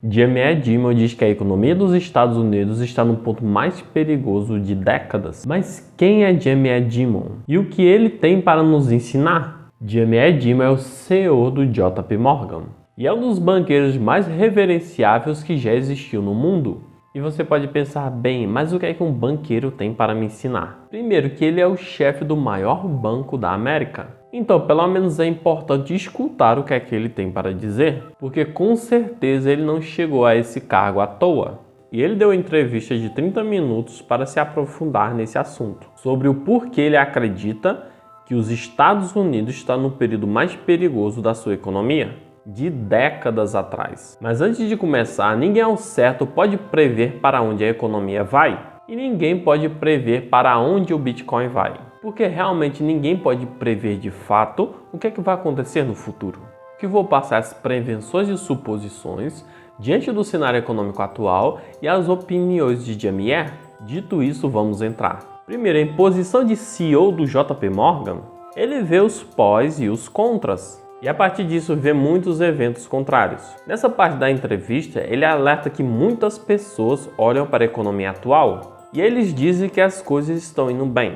Jamie Dimon diz que a economia dos Estados Unidos está no ponto mais perigoso de décadas. Mas quem é Jamie Dimon? E o que ele tem para nos ensinar? Jamie Dimon é o CEO do JP Morgan e é um dos banqueiros mais reverenciáveis que já existiu no mundo. E você pode pensar, bem, mas o que é que um banqueiro tem para me ensinar? Primeiro, que ele é o chefe do maior banco da América. Então, pelo menos é importante escutar o que é que ele tem para dizer, porque com certeza ele não chegou a esse cargo à toa. E ele deu uma entrevista de 30 minutos para se aprofundar nesse assunto, sobre o porquê ele acredita que os Estados Unidos estão no período mais perigoso da sua economia, de décadas atrás. Mas antes de começar, ninguém ao certo pode prever para onde a economia vai, e ninguém pode prever para onde o Bitcoin vai. Porque realmente ninguém pode prever de fato o que é que vai acontecer no futuro. Que vou passar as prevenções e suposições diante do cenário econômico atual e as opiniões de Jamie. Dito isso, vamos entrar. Primeiro, em posição de CEO do JP Morgan, ele vê os pós e os contras. E a partir disso vê muitos eventos contrários. Nessa parte da entrevista, ele alerta que muitas pessoas olham para a economia atual e eles dizem que as coisas estão indo bem.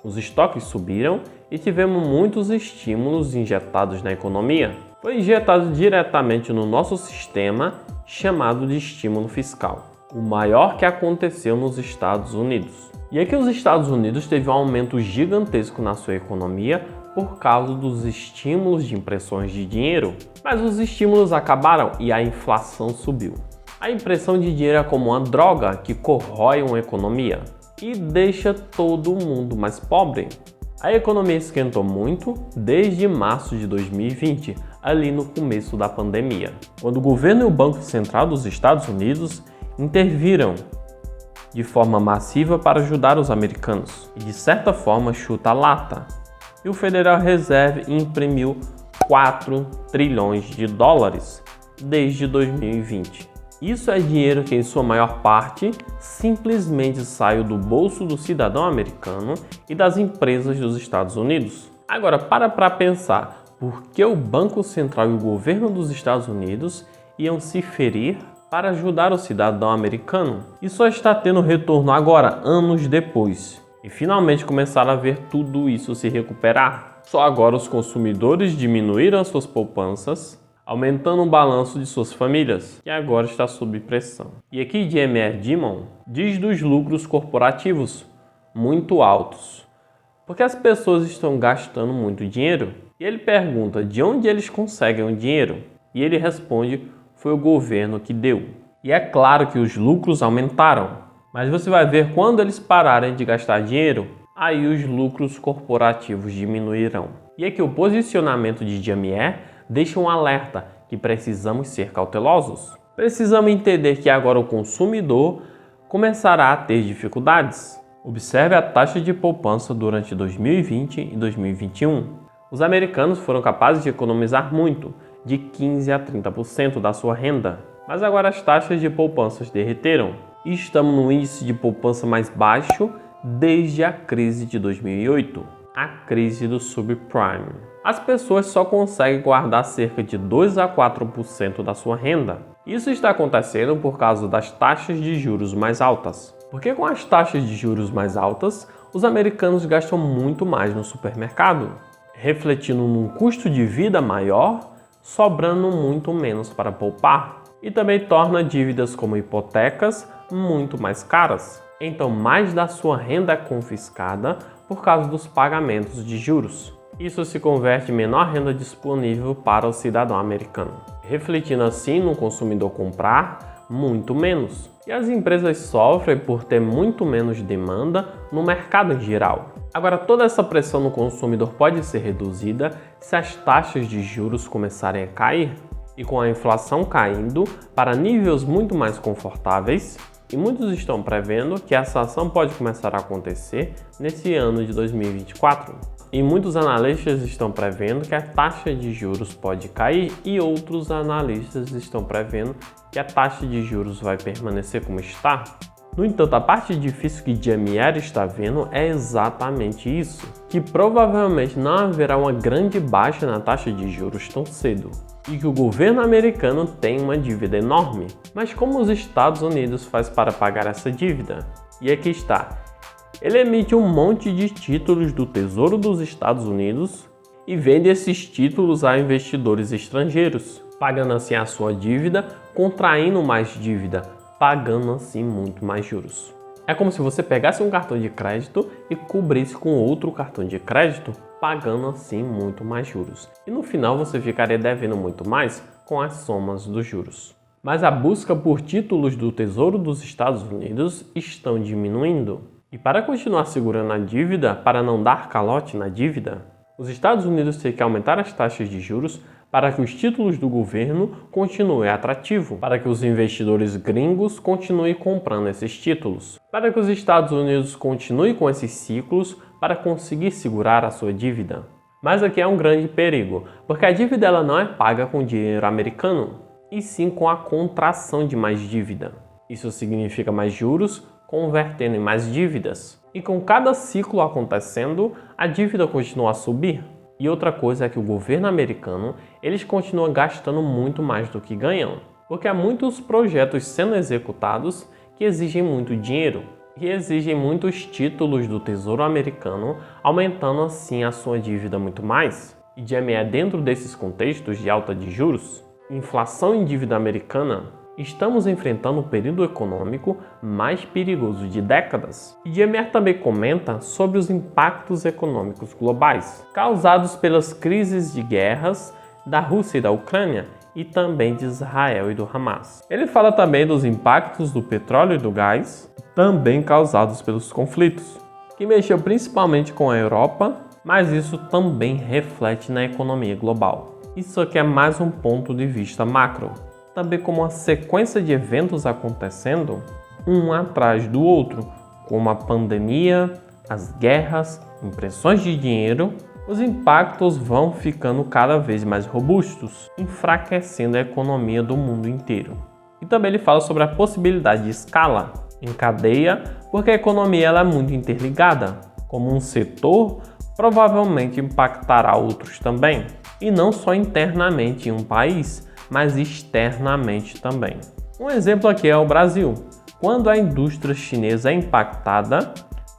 Os estoques subiram e tivemos muitos estímulos injetados na economia. Foi injetado diretamente no nosso sistema chamado de estímulo fiscal, o maior que aconteceu nos Estados Unidos. E aqui os Estados Unidos teve um aumento gigantesco na sua economia por causa dos estímulos de impressões de dinheiro. Mas os estímulos acabaram e a inflação subiu. A impressão de dinheiro é como uma droga que corrói uma economia e deixa todo mundo mais pobre. A economia esquentou muito desde março de 2020, ali no começo da pandemia, quando o governo e o Banco Central dos Estados Unidos interviram de forma massiva para ajudar os americanos e de certa forma chuta a lata. E o Federal Reserve imprimiu 4 trilhões de dólares desde 2020. Isso é dinheiro que, em sua maior parte, simplesmente saiu do bolso do cidadão americano e das empresas dos Estados Unidos. Agora, para pensar, por que o Banco Central e o governo dos Estados Unidos iam se ferir para ajudar o cidadão americano? E só está tendo retorno agora, anos depois. E finalmente começaram a ver tudo isso se recuperar. Só agora os consumidores diminuíram as suas poupanças, aumentando o balanço de suas famílias, que agora está sob pressão. E aqui Jamie Dimon diz dos lucros corporativos muito altos, porque as pessoas estão gastando muito dinheiro. E ele pergunta de onde eles conseguem o dinheiro, e ele responde: foi o governo que deu. E é claro que os lucros aumentaram, mas você vai ver quando eles pararem de gastar dinheiro, aí os lucros corporativos diminuirão. E aqui o posicionamento de Jamie deixa um alerta que precisamos ser cautelosos. Precisamos entender que agora o consumidor começará a ter dificuldades. Observe a taxa de poupança durante 2020 e 2021. Os americanos foram capazes de economizar muito, de 15% a 30% da sua renda. Mas agora as taxas de poupanças derreteram e estamos no índice de poupança mais baixo desde a crise de 2008, a crise do subprime. As pessoas só conseguem guardar cerca de 2 a 4% da sua renda. Isso está acontecendo por causa das taxas de juros mais altas. Porque com as taxas de juros mais altas, os americanos gastam muito mais no supermercado, refletindo num custo de vida maior, sobrando muito menos para poupar. E também torna dívidas como hipotecas muito mais caras. Então mais da sua renda é confiscada por causa dos pagamentos de juros. Isso se converte em menor renda disponível para o cidadão americano, refletindo assim no consumidor comprar muito menos. E as empresas sofrem por ter muito menos demanda no mercado em geral. Agora, toda essa pressão no consumidor pode ser reduzida se as taxas de juros começarem a cair. E com a inflação caindo para níveis muito mais confortáveis, e muitos estão prevendo que essa ação pode começar a acontecer nesse ano de 2024. E muitos analistas estão prevendo que a taxa de juros pode cair e outros analistas estão prevendo que a taxa de juros vai permanecer como está. No entanto, a parte difícil que Jamie está vendo é exatamente isso, que provavelmente não haverá uma grande baixa na taxa de juros tão cedo. e que o governo americano tem uma dívida enorme. Mas como os Estados Unidos faz para pagar essa dívida? E aqui está. Ele emite um monte de títulos do Tesouro dos Estados Unidos e vende esses títulos a investidores estrangeiros, pagando assim a sua dívida, contraindo mais dívida, pagando assim muito mais juros. É como se você pegasse um cartão de crédito e cobrisse com outro cartão de crédito, pagando assim muito mais juros. E no final você ficaria devendo muito mais com as somas dos juros. Mas a busca por títulos do Tesouro dos Estados Unidos estão diminuindo. E para continuar segurando a dívida, para não dar calote na dívida, os Estados Unidos têm que aumentar as taxas de juros para que os títulos do governo continuem atrativos, para que os investidores gringos continuem comprando esses títulos, para que os Estados Unidos continuem com esses ciclos para conseguir segurar a sua dívida. Mas aqui é um grande perigo, porque a dívida ela não é paga com dinheiro americano, e sim com a contração de mais dívida. Isso significa mais juros, convertendo em mais dívidas. E com cada ciclo acontecendo, a dívida continua a subir. E outra coisa é que o governo americano, eles continuam gastando muito mais do que ganham, porque há muitos projetos sendo executados que exigem muito dinheiro e exigem muitos títulos do Tesouro americano, aumentando assim a sua dívida muito mais. E dentro desses contextos de alta de juros, inflação e dívida americana, estamos enfrentando o período econômico mais perigoso de décadas. E Diemer também comenta sobre os impactos econômicos globais, causados pelas crises de guerras da Rússia e da Ucrânia, e também de Israel e do Hamas. Ele fala também dos impactos do petróleo e do gás, também causados pelos conflitos, que mexeu principalmente com a Europa, mas isso também reflete na economia global. Isso aqui é mais um ponto de vista macro. Também como uma sequência de eventos acontecendo, um atrás do outro, como a pandemia, as guerras, impressões de dinheiro, os impactos vão ficando cada vez mais robustos, enfraquecendo a economia do mundo inteiro. E também ele fala sobre a possibilidade de escala em cadeia, porque a economia ela é muito interligada. Como um setor, provavelmente impactará outros também, e não só internamente em um país, mas externamente também. Um exemplo aqui é o Brasil. Quando a indústria chinesa é impactada,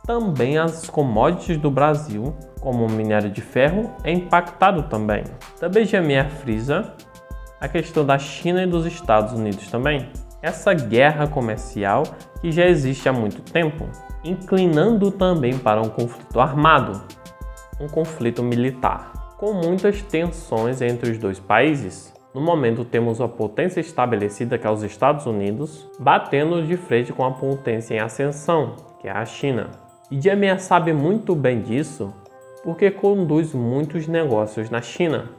também as commodities do Brasil, como o minério de ferro, é impactado também. Também Diemer frisa a questão da China e dos Estados Unidos também. Essa guerra comercial que já existe há muito tempo, inclinando também para um conflito armado, um conflito militar, com muitas tensões entre os dois países. No momento temos a potência estabelecida, que é os Estados Unidos, batendo de frente com a potência em ascensão, que é a China. E Diemer sabe muito bem disso porque conduz muitos negócios na China,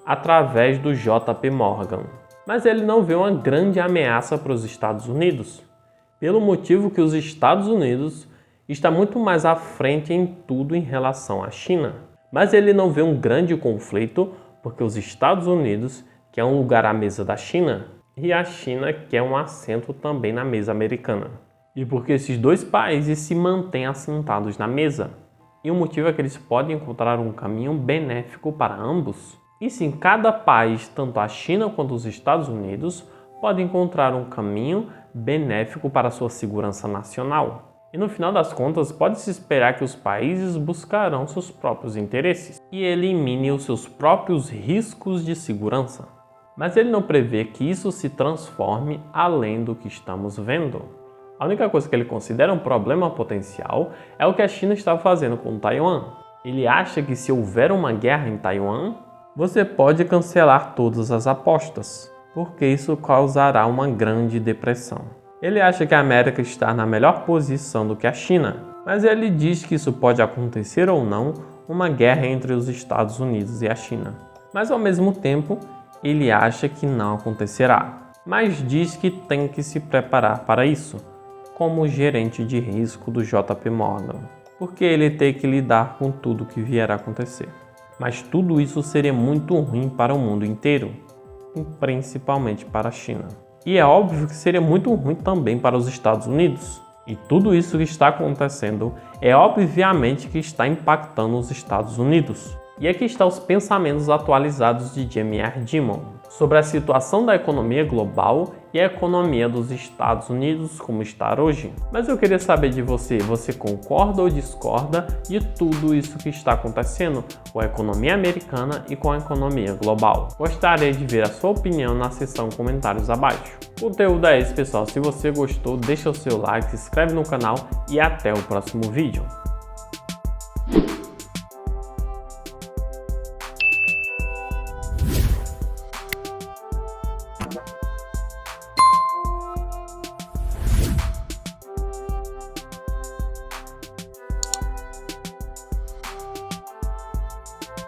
através do JP Morgan. Mas ele não vê uma grande ameaça para os Estados Unidos, pelo motivo que os Estados Unidos está muito mais à frente em tudo em relação à China. Mas ele não vê um grande conflito porque os Estados Unidos quer um lugar à mesa da China e a China quer um assento também na mesa americana. E porque esses dois países se mantêm assentados na mesa. E o motivo é que eles podem encontrar um caminho benéfico para ambos. E sim, cada país, tanto a China quanto os Estados Unidos, pode encontrar um caminho benéfico para a sua segurança nacional. E no final das contas, pode-se esperar que os países buscarão seus próprios interesses e eliminem os seus próprios riscos de segurança. Mas ele não prevê que isso se transforme além do que estamos vendo. A única coisa que ele considera um problema potencial é o que a China está fazendo com Taiwan. Ele acha que se houver uma guerra em Taiwan, você pode cancelar todas as apostas, porque isso causará uma grande depressão. Ele acha que a América está na melhor posição do que a China, mas ele diz que isso pode acontecer ou não uma guerra entre os Estados Unidos e a China. Mas ao mesmo tempo, ele acha que não acontecerá, mas diz que tem que se preparar para isso, como gerente de risco do JP Morgan, porque ele tem que lidar com tudo que vier a acontecer. Mas tudo isso seria muito ruim para o mundo inteiro, e principalmente para a China. E é óbvio que seria muito ruim também para os Estados Unidos. E tudo isso que está acontecendo é obviamente que está impactando os Estados Unidos. E aqui estão os pensamentos atualizados de Diemer Dimon. sobre a situação da economia global e a economia dos Estados Unidos como está hoje. Mas eu queria saber de você, você concorda ou discorda de tudo isso que está acontecendo com a economia americana e com a economia global? Gostaria de ver a sua opinião na seção comentários abaixo. O conteúdo é esse, pessoal. Se você gostou, deixa o seu like, se inscreve no canal e até o próximo vídeo.